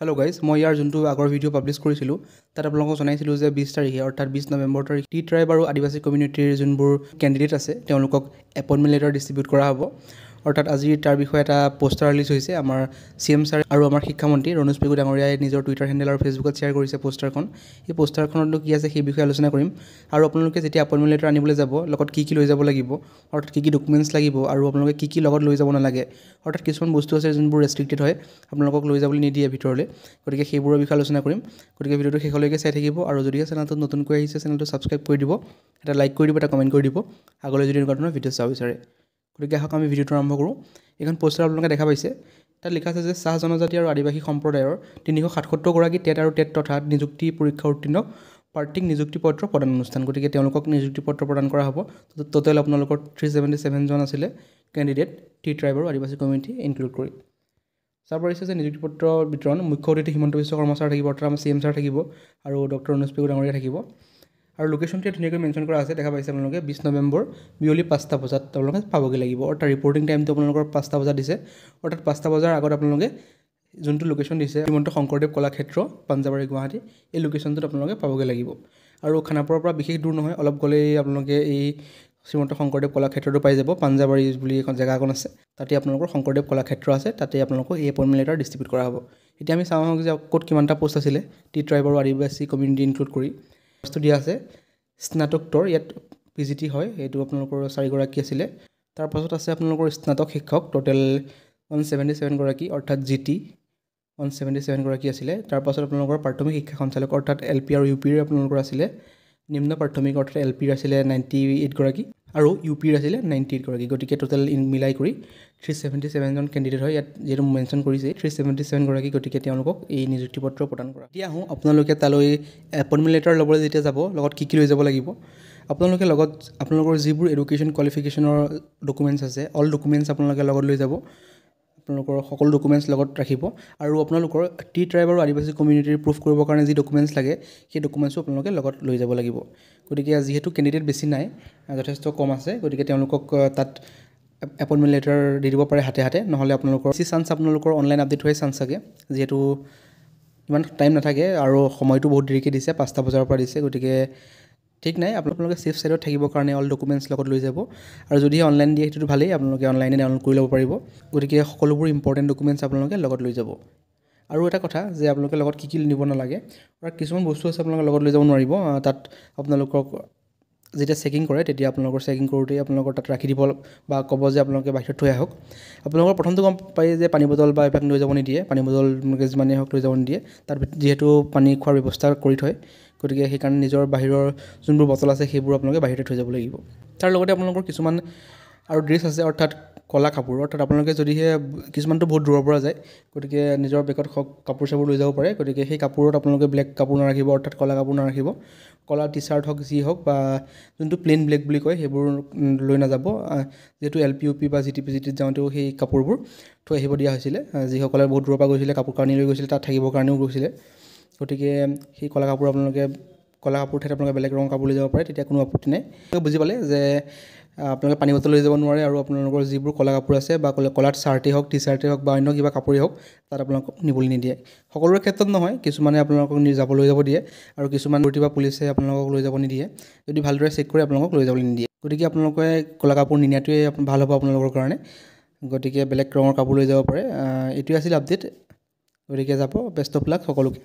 Hello' guys, মই ইয়াৰ যোনটো আগৰ ভিডিঅ' পাব্লিছ কৰিছিলোঁ তাত আপোনালোকক জনাইছিলোঁ যে 20 তাৰিখে অৰ্থাৎ 20 নৱেম্বৰ তাৰিখে টি ট্ৰাইব আৰু আদিবাসী কমিউনিটিৰ যোনবোৰ কেণ্ডিডেট আছে তেওঁলোকক এপইণ্টমেণ্ট লেটাৰ ডিষ্ট্ৰিবিউট কৰা হ'ব। অৰ্থাৎ আজি তাৰ বিষয়ে এটা পোষ্টাৰ ৰিলিজ হৈছে। আমাৰ CM ছাৰ আৰু আমাৰ শিক্ষামন্ত্ৰী ৰণোজ পেগু ডাঙৰীয়াই নিজৰ টুইটাৰ হেণ্ডেল আৰু ফেচবুকত শ্বেয়াৰ কৰিছে পোষ্টাৰখন। এই পোষ্টাৰখনতো কি আছে সেই বিষয়ে আলোচনা কৰিম। আৰু আপোনালোকে যেতিয়া এপইণ্টমেণ্ট লেটাৰ আনিবলৈ যাব, লগত কি লৈ যাব লাগিব, অৰ্থাৎ কি ডকুমেণ্টছ লাগিব আৰু আপোনালোকে কি লগত লৈ যাব নালাগে, অৰ্থাৎ কিছুমান বস্তু আছে যোনবোৰ ৰেষ্ট্ৰিক্টেড হয়, আপোনালোকক লৈ যাবলৈ নিদিয়ে ভিতৰলৈ। গতিকে সেইবোৰৰ বিষয়ে আলোচনা কৰিম। গতিকে ভিডিঅ'টো শেষলৈকে চাই থাকিব আৰু যদিহে চেনেলটোত নতুনকৈ আহিছে চেনেলটো ছাবস্ক্ৰাইব কৰি দিব, এটা লাইক কৰি দিব, এটা কমেণ্ট কৰি দিব আগলৈ যদি এনেকুৱা ধৰণৰ ভিডিঅ' চাব বিচাৰে। গতিকে আহক আমি ভিডিঅ'টো আৰম্ভ কৰোঁ। এইখন পোষ্টাৰ আপোনালোকে দেখা পাইছে। তাত লিখা আছে যে চাহ জনজাতি আৰু আদিবাসী সম্প্ৰদায়ৰ 377গৰাকী টেট আৰু টেট তথা নিযুক্তি পৰীক্ষা উত্তীৰ্ণ প্ৰাৰ্থীক নিযুক্তি পত্ৰ প্ৰদান অনুষ্ঠান। গতিকে তেওঁলোকক নিযুক্তি পত্ৰ প্ৰদান কৰা হ'ব। টোটেল আপোনালোকৰ 377জন আছিলে কেণ্ডিডেট টি ট্ৰাইব আৰু আদিবাসী কমিউনিটি ইনক্লুড কৰি। চাব পাৰিছে যে নিযুক্তি পত্ৰ বিতৰণ মুখ্য অতিথি হিমন্ত বিশ্ব শৰ্মা ছাৰ থাকিব, অৰ্থাৎ আমাৰ CM ছাৰ থাকিব আৰু ডক্টৰ ৰণোজ পেগু ডাঙৰীয়া থাকিব। আৰু লোকেশ্যনটো ধুনীয়াকৈ মেনশ্যন কৰা আছে, দেখা পাইছে আপোনালোকে 20 নৱেম্বৰ বিয়লি 5টা বজাত আপোনালোকে পাবগৈ লাগিব। অৰ্থাৎ ৰিপৰ্টিং টাইমটো আপোনালোকৰ 5টা বজাত দিছে। অৰ্থাৎ 5টা বজাৰ আগত আপোনালোকে যোনটো লোকেশ্যন দিছে শ্ৰীমন্ত শংকৰদেৱ কলাক্ষেত্ৰ পাঞ্জাবাৰী গুৱাহাটী, এই লোকেশ্যনটোত আপোনালোকে পাবগৈ লাগিব। আৰু খানাপাৰাৰ পৰা বিশেষ দূৰ নহয়, অলপ গ'লেই আপোনালোকে এই শ্ৰীমন্ত শংকৰদেৱ কলাক্ষেত্ৰটো পাই যাব। পাঞ্জাবাৰী বুলি এখন জেগা এখন আছে, তাতে আপোনালোকৰ শংকৰদেৱ কলাক্ষেত্ৰ আছে, তাতে আপোনালোকক এই এপইণ্টমেণ্ট লেটাৰ ডিষ্ট্ৰিবিউট কৰা হ'ব। এতিয়া আমি চাওঁ যে ক'ত কিমানটা পোষ্ট আছিলে টি ট্ৰাইব আৰু আদিবাসী কমিউনিটি ইনক্লুড কৰি। বস্তু দিয়া আছে স্নাতকোত্তৰ, ইয়াত PGT হয়, এইটো আপোনালোকৰ 4গৰাকী আছিলে। তাৰপাছত আছে আপোনালোকৰ স্নাতক শিক্ষক, টোটেল 177গৰাকী, অৰ্থাৎ GT 177গৰাকী আছিলে। তাৰপাছত আপোনালোকৰ প্ৰাথমিক শিক্ষা সঞ্চালক, অৰ্থাৎ LP আৰু UPৰ আপোনালোকৰ আছিলে। নিম্ন প্ৰাথমিক অৰ্থাৎ LPৰ আছিলে 98গৰাকী আৰু UPৰ আছিলে 98গৰাকী। গতিকে টোটেল মিলাই কৰি 377জন কেণ্ডিডেট হয়। ইয়াত যিহেতু মেনশ্যন কৰিছে 377গৰাকী, গতিকে তেওঁলোকক এই নিযুক্তি পত্ৰ প্ৰদান কৰা। এতিয়া আহোঁ আপোনালোকে তালৈ এপইণ্টমেণ্ট লেটাৰ ল'বলৈ যেতিয়া যাব, লগত কি লৈ যাব লাগিব। আপোনালোকে লগত আপোনালোকৰ যিবোৰ এডুকেশ্যন কোৱালিফিকেশ্যনৰ ডকুমেণ্টছ আছে, অল ডকুমেণ্টছ আপোনালোকে লগত লৈ যাব। আপোনালোকৰ সকলো ডকুমেণ্টছ লগত ৰাখিব। আৰু আপোনালোকৰ টি ট্ৰাইব আৰু আদিবাসী কমিউনিটিৰ প্ৰুফ কৰিবৰ কাৰণে যি ডকুমেণ্টছ লাগে সেই ডকুমেণ্টছো আপোনালোকে লগত লৈ যাব লাগিব। গতিকে যিহেতু কেণ্ডিডেট বেছি নাই, যথেষ্ট কম আছে, গতিকে তেওঁলোকক তাত এপইণ্টমেণ্ট লেটাৰ দি দিব পাৰে হাতে হাতে। নহ'লে আপোনালোকৰ বেছি চান্স আপোনালোকৰ অনলাইন আপডেট হোৱাই চান্স থাকে, যিহেতু ইমান টাইম নাথাকে আৰু সময়টো বহুত দেৰিকৈ দিছে, 5টা বজাৰ পৰা দিছে। গতিকে ঠিক নাই, আপোনালোকে ছেফ ছাইডত থাকিবৰ কাৰণে অল ডকুমেণ্টছ লগত লৈ যাব। আৰু যদিহে অনলাইন দিয়ে সেইটোতো ভালেই, আপোনালোকে অনলাইনে ডাউনলোড কৰি ল'ব পাৰিব। গতিকে সকলোবোৰ ইম্পৰ্টেণ্ট ডকুমেণ্টছ আপোনালোকে লগত লৈ যাব। আৰু এটা কথা যে আপোনালোকে লগত কি নিব নালাগে, আৰু কিছুমান বস্তু আছে আপোনালোকে লগত লৈ যাব নোৱাৰিব। তাত আপোনালোকক যেতিয়া চেকিং কৰে তেতিয়া আপোনালোকৰ চেকিং কৰোঁতেই আপোনালোকৰ তাত ৰাখি দিব বা ক'ব যে আপোনালোকে বাহিৰত থৈ আহক। আপোনালোকৰ প্ৰথমটো গম পায় যে পানী বটল বা এইবিলাক লৈ যাব নিদিয়ে, পানী বটল যিমানেই হওক লৈ যাব নিদিয়ে। তাত যিহেতু পানী খোৱাৰ ব্যৱস্থা কৰি থয়, গতিকে সেইকাৰণে নিজৰ বাহিৰৰ যোনবোৰ বটল আছে সেইবোৰ আপোনালোকে বাহিৰতে থৈ যাব লাগিব। তাৰ লগতে আপোনালোকৰ কিছুমান আৰু ড্ৰেছ আছে, অৰ্থাৎ ক'লা কাপোৰ। অৰ্থাৎ আপোনালোকে যদিহে কিছুমানটো বহুত দূৰৰ পৰা যায়, গতিকে নিজৰ বেগত কাপোৰ চাপোৰ লৈ যাব পাৰে। গতিকে সেই কাপোৰত আপোনালোকে ব্লেক কাপোৰ নাৰাখিব, অৰ্থাৎ ক'লা কাপোৰ নাৰাখিব। ক'লা টি-চাৰ্ট হওক যি হওক বা যোনটো প্লেইন ব্লেক বুলি কয় সেইবোৰ লৈ নাযাব। যিহেতু LP UP বা GT PGTত যাওঁতেও সেই কাপোৰবোৰ থৈ আহিব দিয়া হৈছিলে। যিসকলে বহুত দূৰৰ পৰা গৈছিলে, কাপোৰ কানি লৈ গৈছিলে, তাত থাকিবৰ কাৰণেও গৈছিলে। গতিকে সেই ক'লা কাপোৰ ক'লা কাপোৰ ঠাইত আপোনালোকে বেলেগ ৰঙৰ কাপোৰ লৈ যাব পাৰে, তেতিয়া কোনো আপত্তি নাই। বুজি পালে যে আপোনালোকে পানী বটল লৈ যাব নোৱাৰে আৰু আপোনালোকৰ যিবোৰ ক'লা কাপোৰ আছে বা ক'লা চাৰ্টেই হওক, টি-চাৰ্টেই হওক বা অন্য কিবা কাপোৰেই হওক, তাত আপোনালোকক নিবলৈ নিদিয়ে। সকলোৰে ক্ষেত্ৰত নহয়, কিছুমানে আপোনালোকক লৈ যাব দিয়ে আৰু কিছুমান গুৰুত্ব বা পুলিচে আপোনালোকক লৈ যাব নিদিয়ে। যদি ভালদৰে চেক কৰি আপোনালোকক লৈ যাবলৈ নিদিয়ে। গতিকে আপোনালোকে ক'লা কাপোৰ নিনিয়াটোৱে ভাল হ'ব আপোনালোকৰ কাৰণে। গতিকে বেলেগ ৰঙৰ কাপোৰ লৈ যাব পাৰে। এইটোৱে আছিল আপডেট। গতিকে যাব, বেষ্ট অফ লাক সকলোকে।